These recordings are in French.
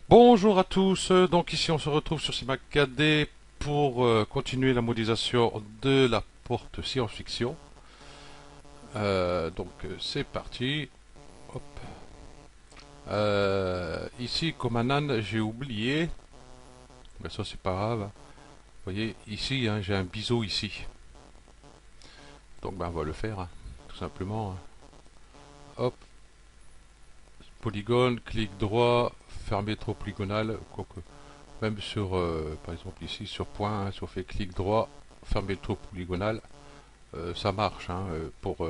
Bonjour à tous, donc ici on se retrouve sur CIMAC KD pour continuer la modélisation de la porte science-fiction. C'est parti. Hop. Ici comme un âne j'ai oublié, mais ça c'est pas grave. Vous voyez ici hein, j'ai un biseau ici. Donc ben, on va le faire hein, tout simplement. Hop, polygone, clic droit, fermer trop polygonal, quoique. Même sur, par exemple ici sur point, hein, si on fait clic droit, fermer le trou polygonal, ça marche. Hein, pour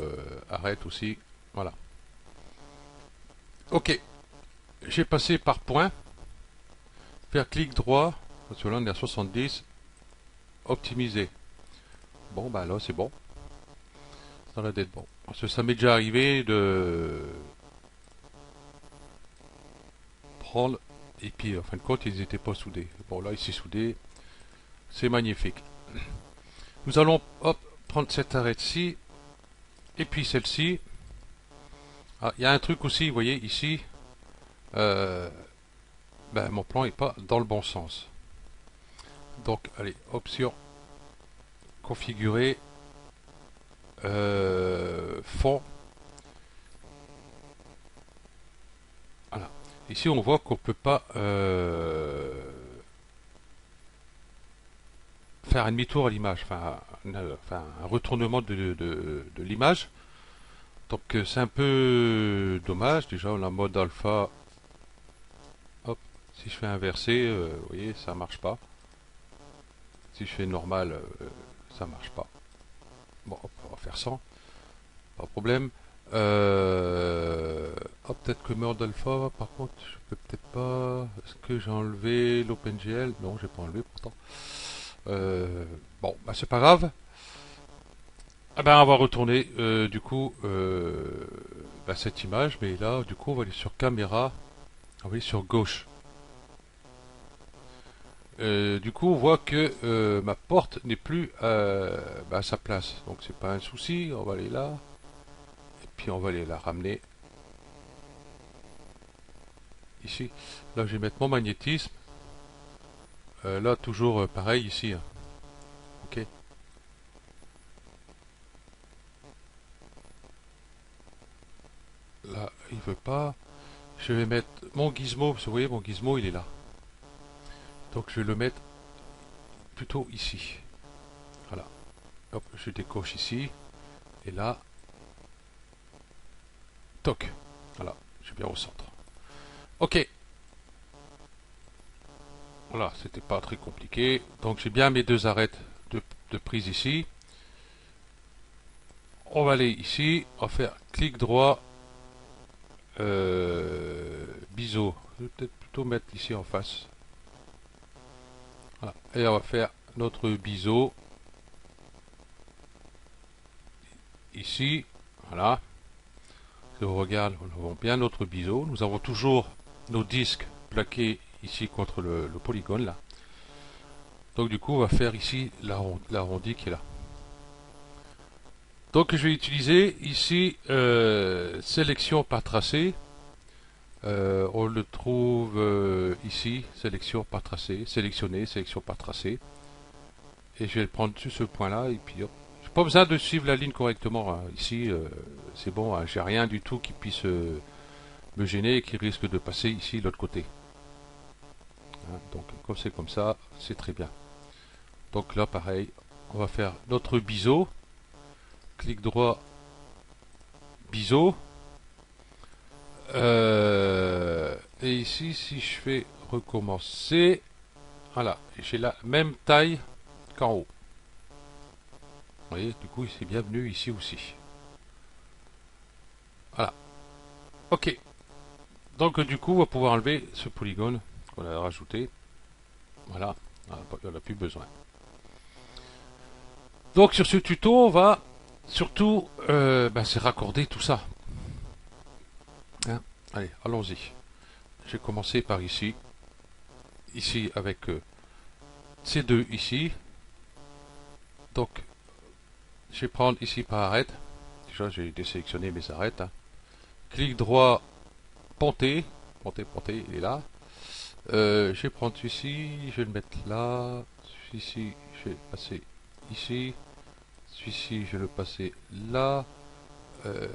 arrête aussi. Voilà. Ok, j'ai passé par point, faire clic droit, parce que là on est à 70, optimiser. Bon, bah là c'est bon, ça va être bon. Parce que ça m'est déjà arrivé de prendre, et puis en fin de compte ils n'étaient pas soudés. Bon là ici soudé, c'est magnifique. Nous allons hop, prendre cette arête-ci, et puis celle-ci. Ah, il y a un truc aussi, vous voyez, ici, euh, ben, mon plan n'est pas dans le bon sens. Donc, allez, option, configurer, fond. Voilà. Ici, on voit qu'on ne peut pas faire un demi-tour à l'image, enfin, un retournement de l'image. Donc, c'est un peu dommage. Déjà, on a mode alpha. Hop, si je fais inverser, vous voyez, ça marche pas. Si je fais normal, ça marche pas. Bon, hop, on va faire 100. Pas de problème. Peut-être que Mode Alpha, par contre, je peux peut-être pas. Est-ce que j'ai enlevé l'OpenGL? Non, j'ai pas enlevé pourtant. Bon, bah c'est pas grave. Ah ben, on va retourner du coup bah, cette image, mais là, du coup, on va aller sur caméra, on va aller sur gauche. Du coup, on voit que ma porte n'est plus bah, à sa place, donc c'est pas un souci. On va aller là, et puis on va aller la ramener ici. Là, je vais mettre mon magnétisme. Là, toujours pareil ici. Hein. Ok. Là, il veut pas. Je vais mettre mon gizmo. Vous voyez, mon gizmo, il est là. Donc, je vais le mettre plutôt ici. Voilà. Hop, je décoche ici. Et là, toc. Voilà. Je suis bien au centre. Ok. Voilà, c'était pas très compliqué. Donc, j'ai bien mes deux arêtes de prise ici. On va aller ici. On va faire clic droit. Biseau. Je vais peut-être plutôt mettre ici en face. Voilà. Et on va faire notre biseau ici. Voilà. Si on regarde, nous avons bien notre biseau. Nous avons toujours nos disques plaqués ici contre le polygone là. Donc du coup, on va faire ici l'arrondi qui est là. Donc je vais utiliser ici sélection par tracé. On le trouve ici, sélection par tracé, sélectionner, sélection par tracé. Et je vais le prendre sur ce point-là et puis hop. J'ai pas besoin de suivre la ligne correctement. Hein. Ici, c'est bon, hein. J'ai rien du tout qui puisse me gêner et qui risque de passer ici de l'autre côté. Hein. Donc comme c'est comme ça, c'est très bien. Donc là, pareil, on va faire notre biseau. Clic droit, biseau. Et ici, si je fais recommencer, voilà, j'ai la même taille qu'en haut. Vous voyez, du coup, c'est bienvenu ici aussi. Voilà. Ok. Donc, du coup, on va pouvoir enlever ce polygone qu'on a rajouté. Voilà. On n'a plus besoin. Donc, sur ce tuto, on va surtout c'est raccorder tout ça. Hein. Allez, allons-y. J'ai commencé par ici. Ici, avec ces deux ici. Donc, je vais prendre ici par arête. Déjà, j'ai désélectionné mes arêtes. Hein. Clic droit, ponter. Ponter, ponter, il est là. Je vais prendre celui-ci, je vais le mettre là. Celui-ci, je vais le passer ici. Celui-ci, je vais le passer là. Euh,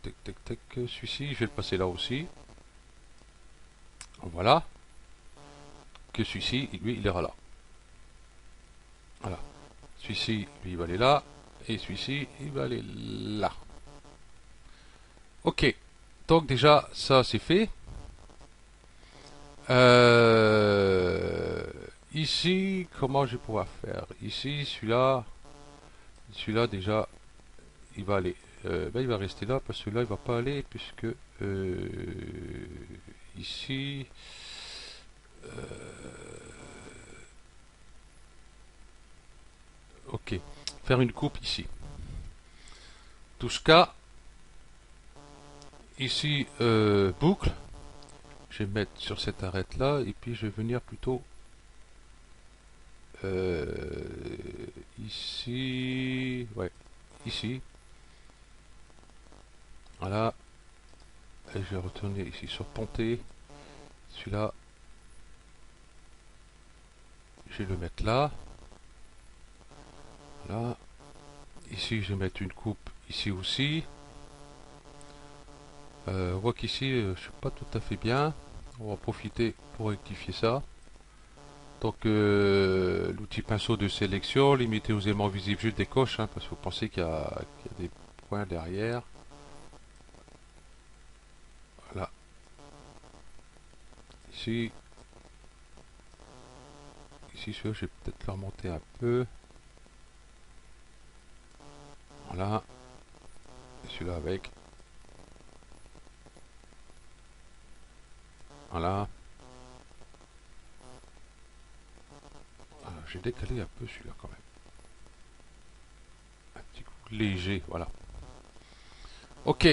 tac, tac, tac. Celui-ci, je vais le passer là aussi. Voilà. Que celui-ci, lui, il ira là. Voilà. Celui-ci, lui, il va aller là. Et celui-ci, il va aller là. Ok. Donc déjà, ça, c'est fait. Euh, Ici, comment je vais pouvoir faire? Ici, celui-là déjà, il va aller. Ben, il va rester là parce que là, il va pas aller puisque ici, ok, faire une coupe ici. Tout ce cas, ici, boucle. Je vais mettre sur cette arête là et puis je vais venir plutôt euh, ici, ouais, ici. Voilà. Et je vais retourner ici sur Ponté. Celui-là, je vais le mettre là. Voilà. Ici, je vais mettre une coupe ici aussi. On voit qu'ici, je ne suis pas tout à fait bien. On va profiter pour rectifier ça. Donc, l'outil pinceau de sélection, limité aux éléments visibles, je décoche, hein, parce que vous pensez qu'il y a des points derrière. Voilà. Ici, je vais peut-être le remonter un peu. Voilà. Et celui-là avec. Voilà. J'ai décalé un peu celui-là quand même. Un petit coup léger, voilà. Ok.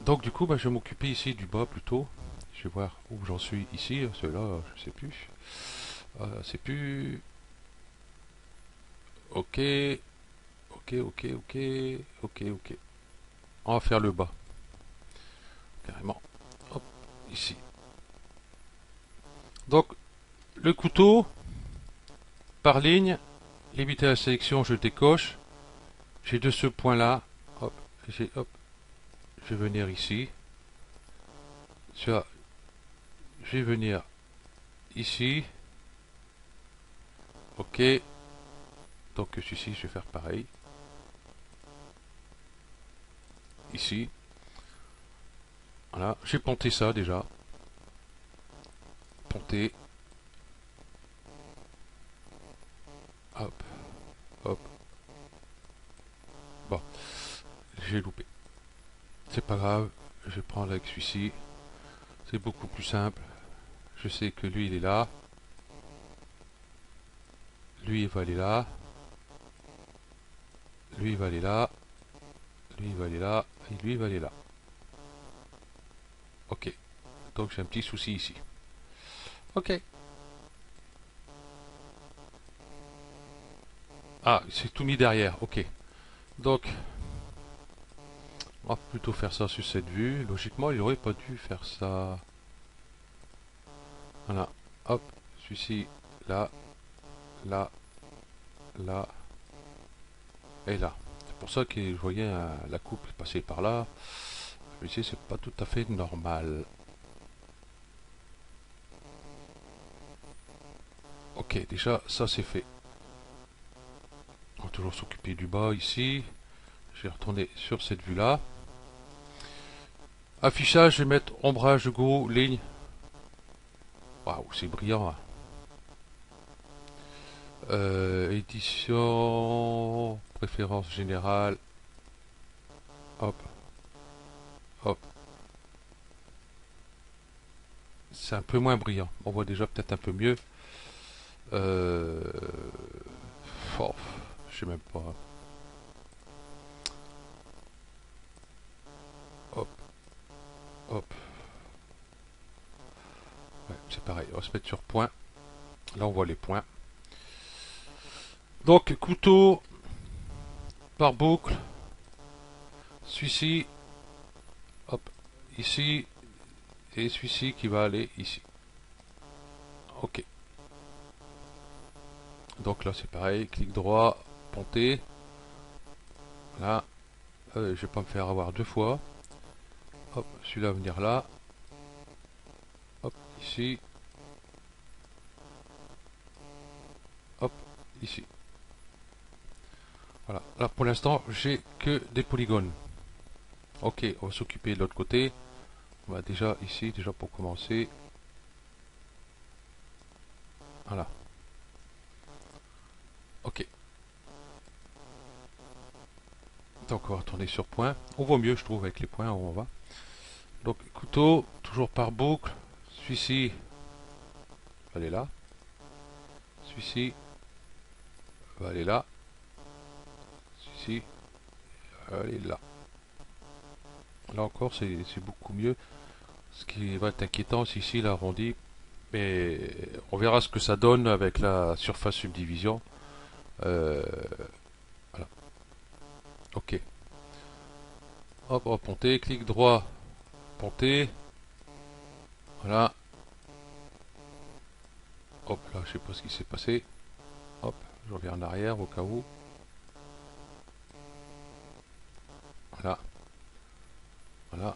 Donc du coup, bah, je vais m'occuper ici du bas plutôt. Je vais voir où j'en suis ici. Celui-là, je sais plus. C'est plus. Ok. Ok, ok, ok. Ok, ok. On va faire le bas. Carrément. Hop, ici. Donc, le couteau, par ligne, limiter la sélection, je décoche. J'ai de ce point-là. Hop, hop, je vais venir ici. Ça, je vais venir ici. Ok. Donc, celui-ci, je vais faire pareil. Ici. Voilà. J'ai ponté ça déjà. Ponté. Hop, hop. Bon, j'ai loupé. C'est pas grave. Je vais prendre avec celui-ci. C'est beaucoup plus simple. Je sais que lui, il est là. Lui, il va aller là. Lui, il va aller là. Lui, il va aller là. Et lui, il va aller là. Ok. Donc, j'ai un petit souci ici. Ok. Ah, c'est tout mis derrière. Ok. Donc, on va plutôt faire ça sur cette vue. Logiquement, il aurait pas dû faire ça. Voilà. Hop. Celui-ci, là, là, là, et là. C'est pour ça que je voyais la coupe passer par là. Je me disais, c'est pas tout à fait normal. Ok, déjà, ça c'est fait. On va toujours s'occuper du bas ici. Je vais retourner sur cette vue-là. Affichage, je vais mettre ombrage, go, ligne. Waouh, c'est brillant. Hein. Édition, préférence générale. Hop, hop. C'est un peu moins brillant. On voit déjà peut-être un peu mieux. Euh... Oh, je sais même pas. Hop, hop. Ouais, c'est pareil. On va se mettre sur point. Là, on voit les points. Donc, couteau par boucle. Celui-ci. Hop. Ici. et celui-ci qui va aller ici. Ok. Donc là c'est pareil, clic droit, ponter. Là, je vais pas me faire avoir deux fois. Hop, celui-là va venir là. Hop, ici. Hop, ici. Voilà. Là pour l'instant j'ai que des polygones. Ok, on va s'occuper de l'autre côté. On va déjà ici, déjà pour commencer. Voilà. Ok. Donc on va retourner sur point. On voit mieux je trouve avec les points où on va. Donc couteau, toujours par boucle. Celui-ci va aller là. Celui-ci va aller là. Celui-ci va aller là. Là encore c'est beaucoup mieux. Ce qui va être inquiétant, c'est ici l'arrondi. Mais on verra ce que ça donne avec la surface subdivision. Voilà. Ok. Hop, hop, ponter, clic droit, ponter. Voilà. Hop, là, je sais pas ce qui s'est passé. Hop, je reviens en arrière au cas où. Voilà. Voilà.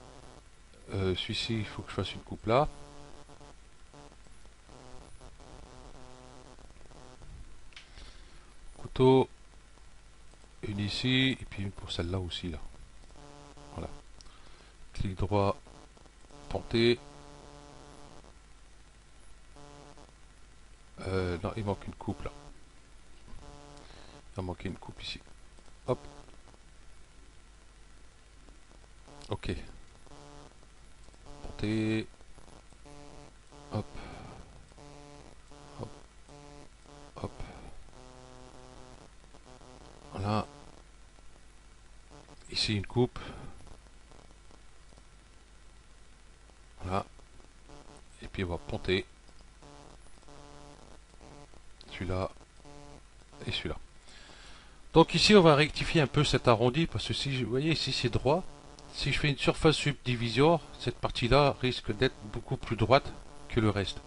Celui-ci, il faut que je fasse une coupe là. Couteau. Une ici. Et puis une pour celle-là aussi, là. Voilà. Clic droit, ponter. Non, il manque une coupe là. Il va manquer une coupe ici. Hop. Ok. Ponter. Hop. Hop. Hop. Voilà. Ici une coupe. Voilà. Et puis on va ponter. Celui-là. Et celui-là. Donc ici on va rectifier un peu cet arrondi parce que si vous voyez ici c'est droit. Si je fais une surface subdivision, cette partie-là risque d'être beaucoup plus droite que le reste.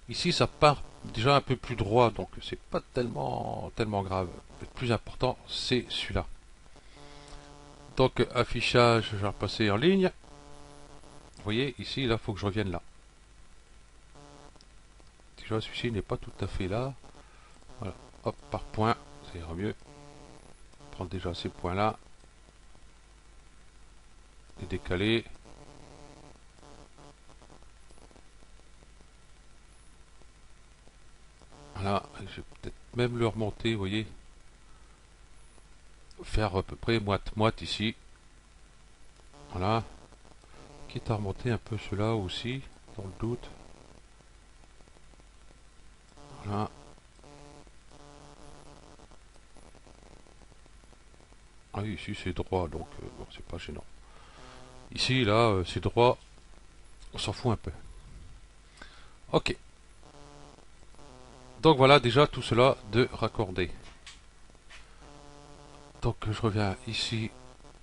Ici ça part déjà un peu plus droit, donc c'est pas tellement grave. Le plus important c'est celui-là. Donc affichage, je vais repasser en ligne. Vous voyez ici là il faut que je revienne là. Déjà celui-ci n'est pas tout à fait là. Voilà, hop par point, ça ira mieux. Prendre déjà ces points là. Les décaler. Voilà, je vais peut-être même le remonter, vous voyez. Faire à peu près moite-moite ici. Voilà. Quitte à remonter un peu cela aussi, dans le doute. Voilà. Ah oui, ici c'est droit, donc bon, c'est pas gênant. Ici, là, c'est droit. On s'en fout un peu. Ok. Donc voilà déjà tout cela de raccordé. Donc je reviens ici.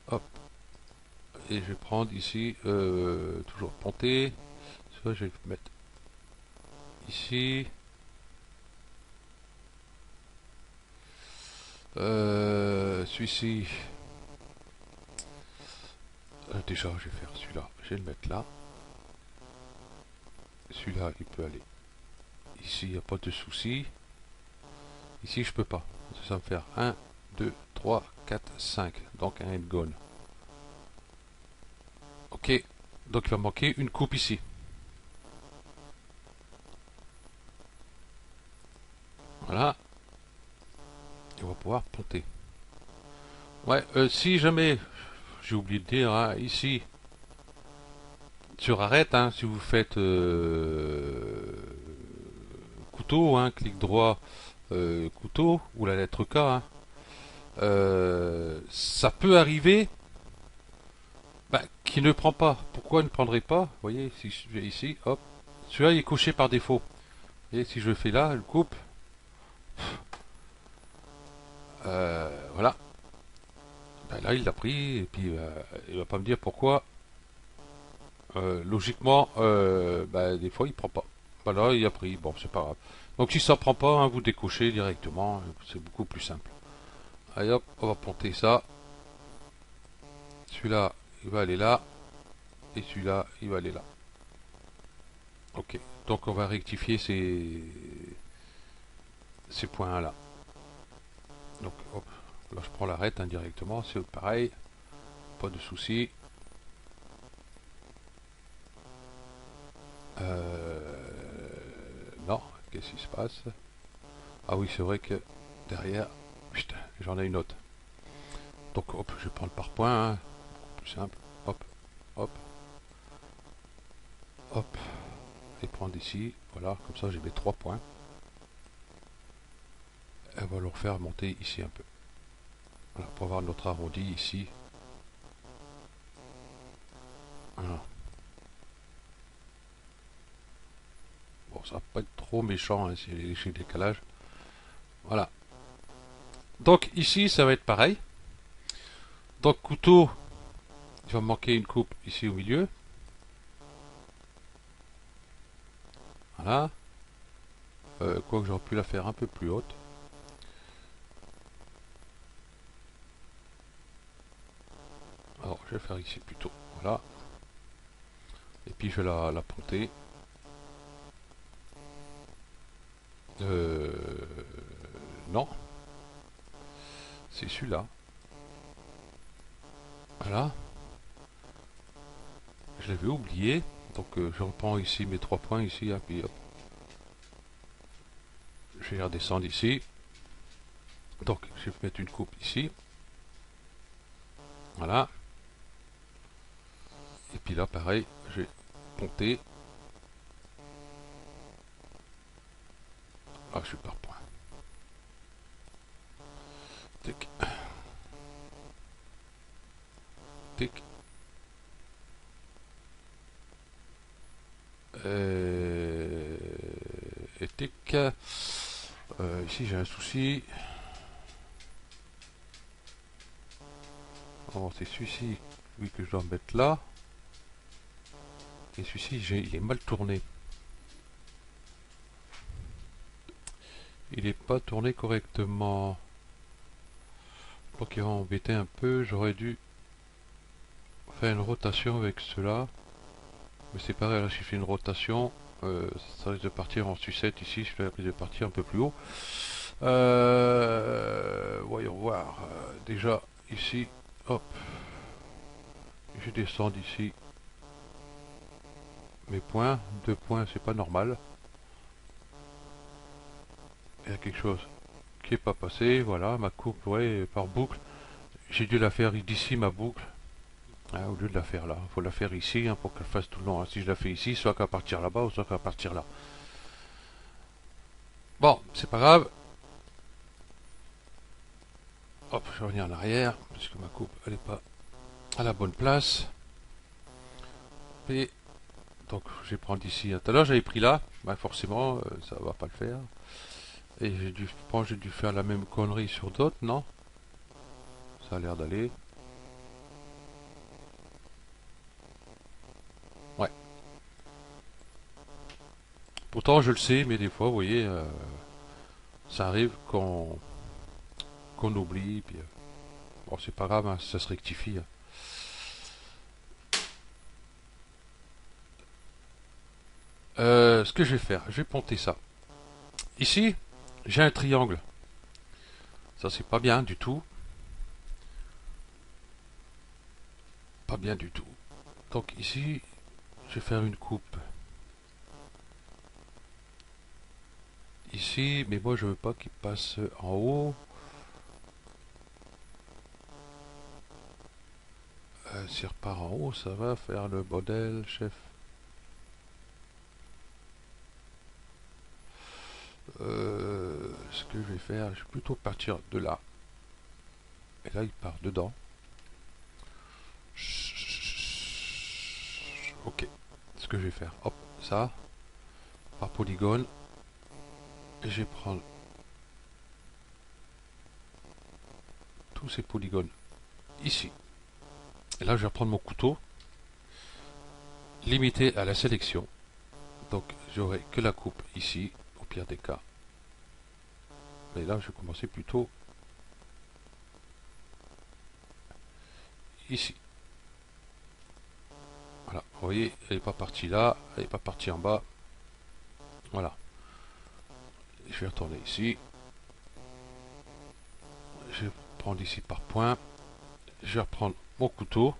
Hop. Et je vais prendre ici, toujours ponter. Ça, je vais le mettre ici. Celui-ci. Déjà, je vais faire celui-là. Je vais le mettre là. Celui-là, il peut aller ici, il n'y a pas de souci. Ici, je peux pas. Ça va me faire 1, 2, 3, 4, 5. Donc un endgone. Ok. Donc il va manquer une coupe ici. Voilà. Et on va pouvoir ponter. Ouais, si jamais, j'ai oublié de dire, hein, ici, sur arrête, hein, si vous faites couteau, hein, clic droit, couteau, ou la lettre K, hein, ça peut arriver qui ne prend pas. Pourquoi il ne prendrait pas? Vous voyez, si je vais ici, hop, celui-là il est coché par défaut. Et si je le fais là, je coupe, voilà. Ben là il l'a pris, et puis il va pas me dire pourquoi. Logiquement, bah, des fois il prend pas. Voilà, il a pris. Bon, c'est pas grave. Donc si ça prend pas, hein, vous décochez directement. C'est beaucoup plus simple. Allez hop, on va ponter ça. Celui-là, il va aller là. Et celui-là, il va aller là. Ok. Donc on va rectifier ces points-là. Donc hop, là je prends l'arête indirectement. C'est pareil. Pas de souci. Non, qu'est-ce qui se passe? Ah oui, c'est vrai que derrière, putain, j'en ai une autre. Donc hop, je vais prendre par point, hein, plus simple. Hop, hop, hop. Et prendre ici, voilà, comme ça j'ai mes 3 points. Et on va le refaire monter ici un peu. Voilà, pour avoir notre arrondi ici. Voilà. Bon, ça va pas être trop méchant hein, si j'ai le décalage. Voilà. Donc ici, ça va être pareil. Donc couteau, il va me manquer une coupe ici au milieu. Voilà. Quoique j'aurais pu la faire un peu plus haute. Alors, je vais faire ici plutôt. Voilà. Et puis, je vais la ponter. Non. C'est celui-là. Voilà. Je l'avais oublié. Donc, je reprends ici mes 3 points ici. Hein, puis, hop. Je vais redescendre ici. Donc, je vais mettre une coupe ici. Voilà. Et puis là, pareil, je vais ponter. Ah, je suis par point. Tic. Tic. Et tic. Ici, j'ai un souci. Oh, c'est celui-ci, oui, que je dois mettre là. Et celui-ci, il est mal tourné. Il n'est pas tourné correctement. Donc il va embêter un peu. J'aurais dû faire une rotation avec cela. Mais c'est pareil, là, si je fais une rotation, ça risque de partir en sucette ici. Je risque de partir un peu plus haut. Voyons voir. Déjà, ici, hop. Je descends ici. Mes points. 2 points, c'est pas normal. Il y a quelque chose qui est pas passé. Voilà, ma coupe, ouais, par boucle. J'ai dû la faire d'ici, ma boucle. Ah, au lieu de la faire là. Il faut la faire ici hein, pour qu'elle fasse tout le long. Hein. Si je la fais ici, soit qu'à partir là-bas ou soit qu'à partir là. Bon, c'est pas grave. Hop, je reviens en arrière, parce que ma coupe, elle n'est pas à la bonne place. Et donc, je vais prendre ici. Tout à l'heure, j'avais pris là. Bah, forcément, ça va pas le faire. Et je pense que j'ai dû faire la même connerie sur d'autres, non? Ça a l'air d'aller. Ouais. Pourtant, je le sais, mais des fois, vous voyez, ça arrive qu'on oublie. Puis, bon, c'est pas grave, hein, ça se rectifie. Hein. Ce que je vais faire, je vais ponter ça. Ici, j'ai un triangle. Ça, c'est pas bien du tout. Pas bien du tout. Donc ici, je vais faire une coupe. Ici, mais moi je veux pas qu'il passe en haut. S'il repart en haut, ça va faire le bordel, chef. Ce que je vais faire, je vais plutôt partir de là. Et là, il part dedans. Ok. Ce que je vais faire, hop, ça, par polygone. Et je vais prendre tous ces polygones ici. Et là, je vais reprendre mon couteau. limité à la sélection. Donc j'aurai que la coupe ici, au pire des cas. Mais là, je vais commencer plutôt ici. Voilà, vous voyez, elle n'est pas partie là, elle n'est pas partie en bas. Voilà. Je vais retourner ici. Je vais prendre ici par point. Je vais reprendre mon couteau.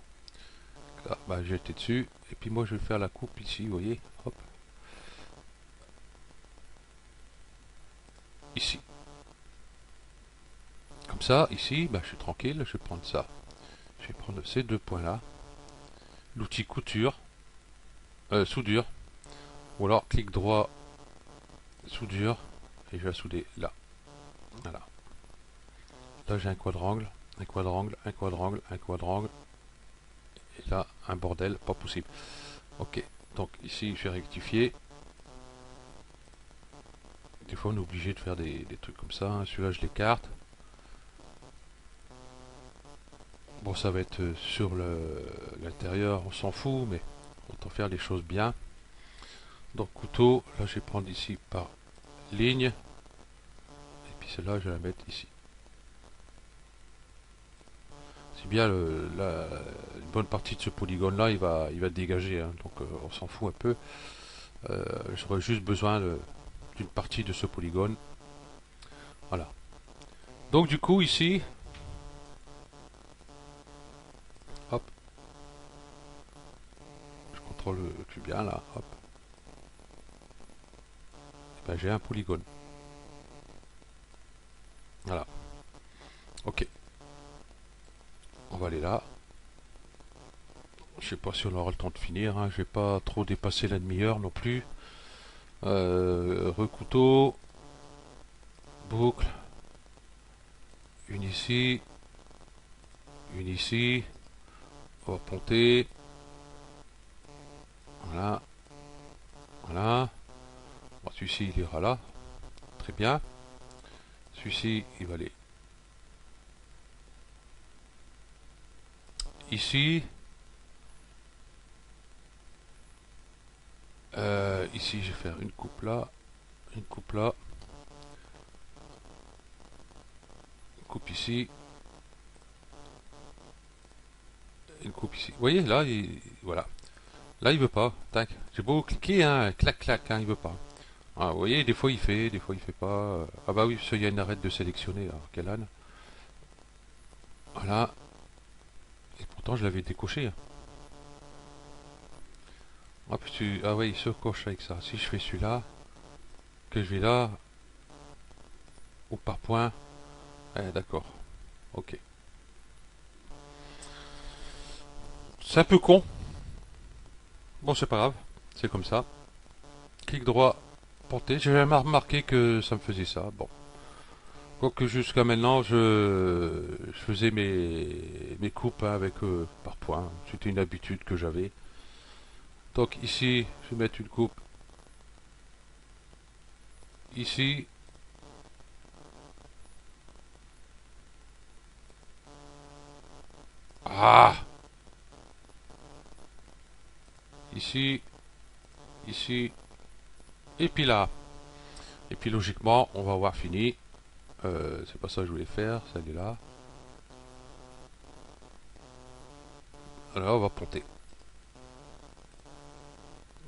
Là, bah, j'ai été dessus. Et puis moi, je vais faire la coupe ici, vous voyez. Hop. Ici. Comme ça, ici, bah, je suis tranquille. Je vais prendre ça. Je vais prendre ces deux points-là. L'outil couture. Soudure. Ou alors, clic droit, soudure. Et je vais souder là. Voilà. Là, j'ai un quadrangle. Un quadrangle, un quadrangle, un quadrangle. Et là, un bordel, pas possible. Ok. Donc ici, je vais rectifier. Des fois, on est obligé de faire des trucs comme ça. Hein. Celui-là, je l'écarte. Bon, ça va être sur l'intérieur, on s'en fout, mais on va faire les choses bien. Donc, couteau, là, je vais prendre ici par ligne. Et puis celle-là, je vais la mettre ici. C'est bien, une bonne partie de ce polygone-là, il va dégager. Hein. Donc, on s'en fout un peu. J'aurais juste besoin d'une partie de ce polygone. Voilà. Donc, du coup, ici, hop, je contrôle le plus bien, là, hop. Et ben, j'ai un polygone. Voilà. Ok. On va aller là. Je sais pas si on aura le temps de finir. Hein. Je vais pas trop dépasser la demi-heure non plus. Recouteau. Boucle. Une ici. Une ici. On va ponter. Voilà. Voilà. Bon, celui-ci, il ira là. Très bien. Celui-ci, il va aller ici. Ici, je vais faire une coupe là. Une coupe là. Une coupe ici. Une coupe ici. Vous voyez, là, voilà. Là, il veut pas. Tac. J'ai beau cliquer, hein. Clac, clac, hein, il veut pas. Ah, vous voyez, des fois il fait, des fois il fait pas. Ah bah oui, parce qu'il y a une arrête de sélectionner, alors quel âne. Voilà. Et pourtant je l'avais décoché. Hein. Ah, ah ouais, il se coche avec ça. Si je fais celui-là, que je vais là, ou par point. D'accord. Ok. C'est un peu con. Bon, c'est pas grave. C'est comme ça. Clic droit, porter. J'ai jamais remarqué que ça me faisait ça. Bon. Quoique jusqu'à maintenant, je faisais mes coupes hein, avec par point. C'était une habitude que j'avais. Donc ici, je vais mettre une coupe ici. Ah, ici, ici, et puis là. Et puis logiquement, on va avoir fini. C'est pas ça que je voulais faire, ça est là. Alors on va ponter.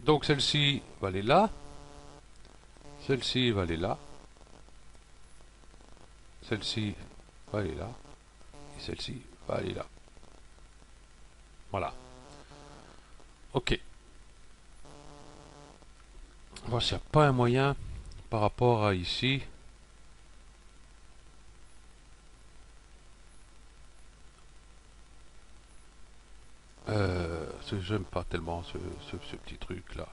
Donc celle-ci va aller là. Celle-ci va aller là. Celle-ci va aller là. Et celle-ci va aller là. Voilà. Ok. On va voir s'il n'y a pas un moyen par rapport à ici. J'aime pas tellement ce petit truc là.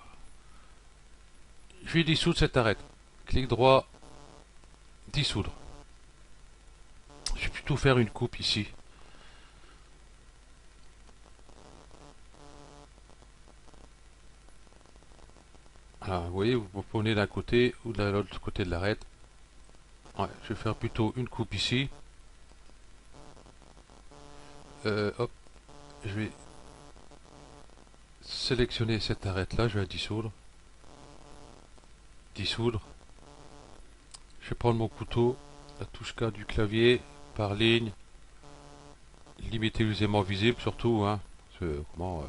Je vais dissoudre cette arête. Clic droit, dissoudre. Je vais plutôt faire une coupe ici. Voilà, vous voyez, vous prenez d'un côté ou de l'autre côté de l'arête. Ouais, je vais faire plutôt une coupe ici. Hop, je vais sélectionner cette arête là, je vais la dissoudre. Dissoudre. Je vais prendre mon couteau, la touche K du clavier, par ligne, limiter les aimants visibles surtout, hein. Comment,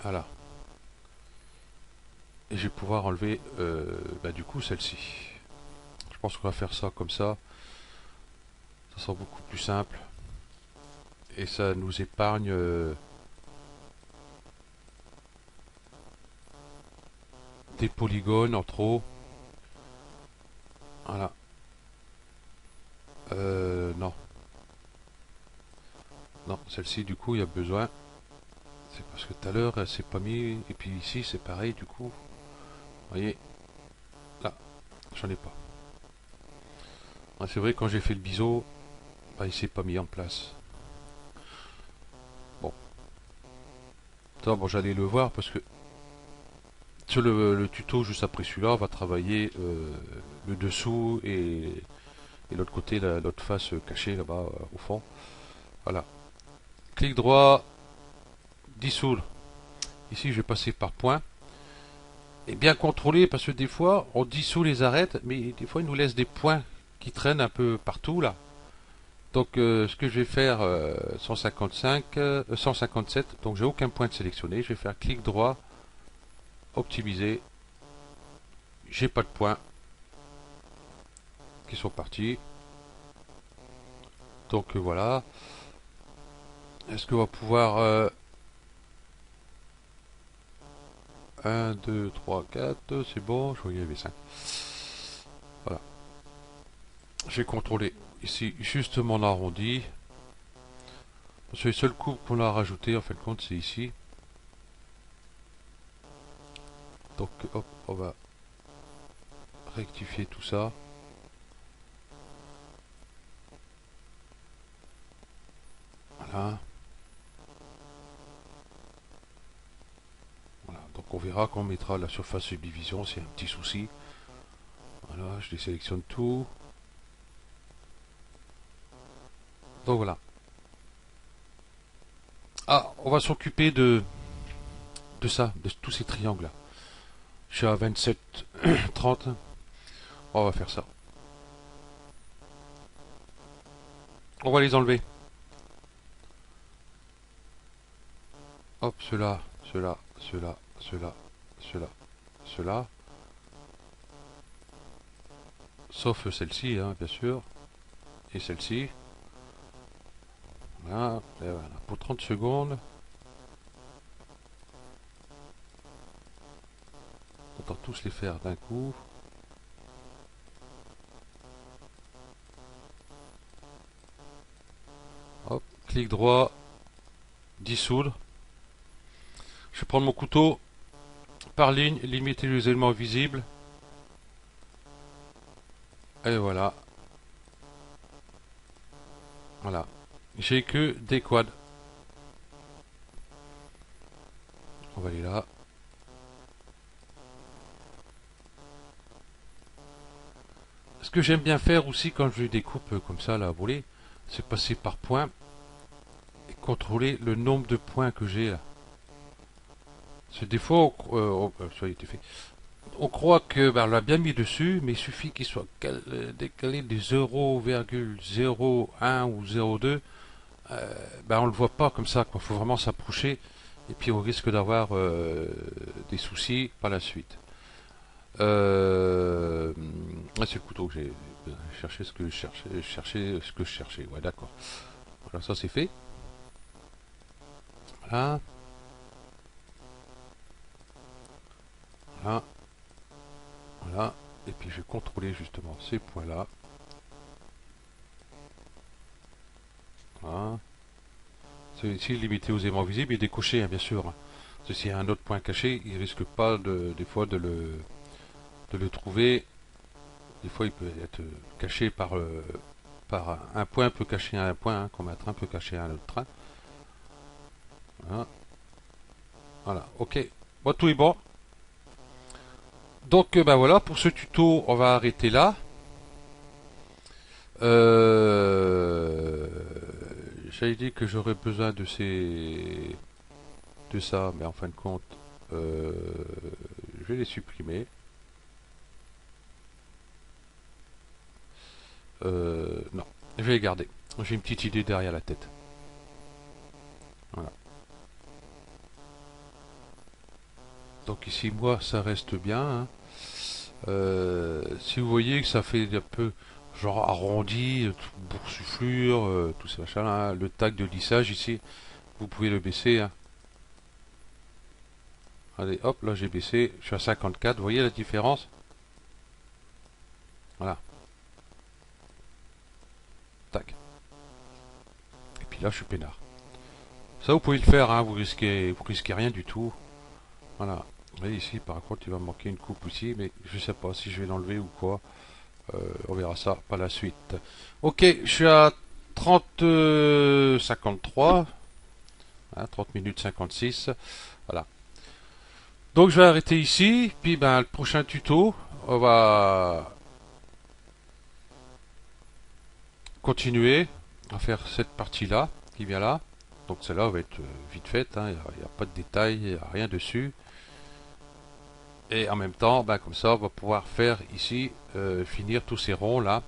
voilà. Et je vais pouvoir enlever du coup celle-ci. Je pense qu'on va faire ça comme ça. Ça sera beaucoup plus simple. Et ça nous épargne des polygones en trop. Voilà. Non. Non, celle-ci du coup il y a besoin. C'est parce que tout à l'heure elle s'est pas mis. Et puis ici c'est pareil du coup. Vous voyez. Là, j'en ai pas. C'est vrai quand j'ai fait le biseau, bah, il s'est pas mis en place. Bon. Ça, bon, j'allais le voir parce que sur le tuto juste après celui-là, on va travailler le dessous et l'autre côté, l'autre face cachée là-bas au fond. Voilà. Clic droit, dissoudre. Ici, je vais passer par point. Et bien contrôler parce que des fois, on dissout les arêtes, mais des fois, il nous laisse des points qui traînent un peu partout là. Donc, ce que je vais faire, 155, 157, donc j'ai aucun point de sélectionné. Je vais faire clic droit, optimiser. J'ai pas de points qui sont partis. Donc voilà. Est-ce qu'on va pouvoir 1, 2, 3, 4, c'est bon, je crois qu'il y avait 5. Voilà. J'ai contrôlé ici juste mon arrondi. Parce que les seules courbes qu'on a rajoutées, en fin de compte, c'est ici. Donc hop, on va rectifier tout ça. Voilà. Voilà. Donc on verra quand on mettra la surface subdivision, c'est un petit souci. Voilà, je désélectionne tout. Donc voilà. Ah, on va s'occuper de ça, de tous ces triangles là. Je suis à 27, 30. On va faire ça. On va les enlever. Hop, cela, cela, cela, cela, cela, cela. Sauf celle-ci, hein, bien sûr. Et celle-ci. Voilà, et voilà. Pour 30 secondes. On va tous les faire d'un coup. Hop, clic droit, dissoudre. Je vais prendre mon couteau, par ligne, limiter les éléments visibles. Et voilà. Voilà. J'ai que des quads. On va aller là. Ce que j'aime bien faire aussi quand je découpe comme ça là à voler, c'est passer par points et contrôler le nombre de points que j'ai là. C'est des fois, ça a été fait. On croit que on l'a bien mis dessus, mais il suffit qu'il soit décalé des 0,01 ou 0,2. On le voit pas comme ça. Il faut vraiment s'approcher et puis on risque d'avoir des soucis par la suite. C'est le couteau que j'ai cherché ce que je cherchais. Ouais, d'accord. Voilà, ça c'est fait. Voilà. Voilà. Voilà. Et puis je vais contrôler justement ces points-là. Voilà. Celui-ci limité aux aimants visibles et décoché, hein, bien sûr. Hein. S'il y a un autre point caché, il risque pas des fois de le trouver. Des fois, il peut être caché par un point peut cacher un point, hein, comme un train peut cacher un autre train. Voilà. Voilà. Ok. Bon, tout est bon. Donc, voilà, pour ce tuto, on va arrêter là. J'avais dit que j'aurais besoin de de ça, mais en fin de compte, je vais les supprimer. Non, je vais les garder. J'ai une petite idée derrière la tête. Voilà. Donc ici, moi, ça reste bien, hein. Si vous voyez que ça fait un peu genre arrondi, boursouflure, tout ces machins là, le tag de lissage ici, vous pouvez le baisser, hein. Allez, hop, là j'ai baissé, je suis à 54, vous voyez la différence? Voilà, tac. Et puis là, je suis peinard. Ça, vous pouvez le faire, hein, vous risquez rien du tout. Voilà. Vous voyez ici, par contre, il va me manquer une coupe aussi, mais je sais pas si je vais l'enlever ou quoi. On verra ça par la suite. Ok, je suis à 30 53, hein, 30 minutes 56. Voilà. Donc je vais arrêter ici, puis ben le prochain tuto, on va continuer à faire cette partie-là qui vient là. Donc celle-là va être vite faite, hein, il n'y a pas de détails, il n'y a rien dessus. Et en même temps, ben, comme ça, on va pouvoir faire ici, finir tous ces ronds là.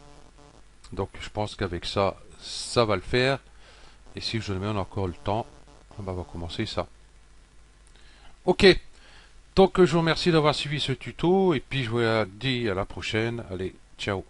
Donc je pense qu'avec ça, ça va le faire. Et si je mets encore le temps, ben, on va commencer ça. Ok, donc je vous remercie d'avoir suivi ce tuto et puis je vous dis à la prochaine. Allez, ciao.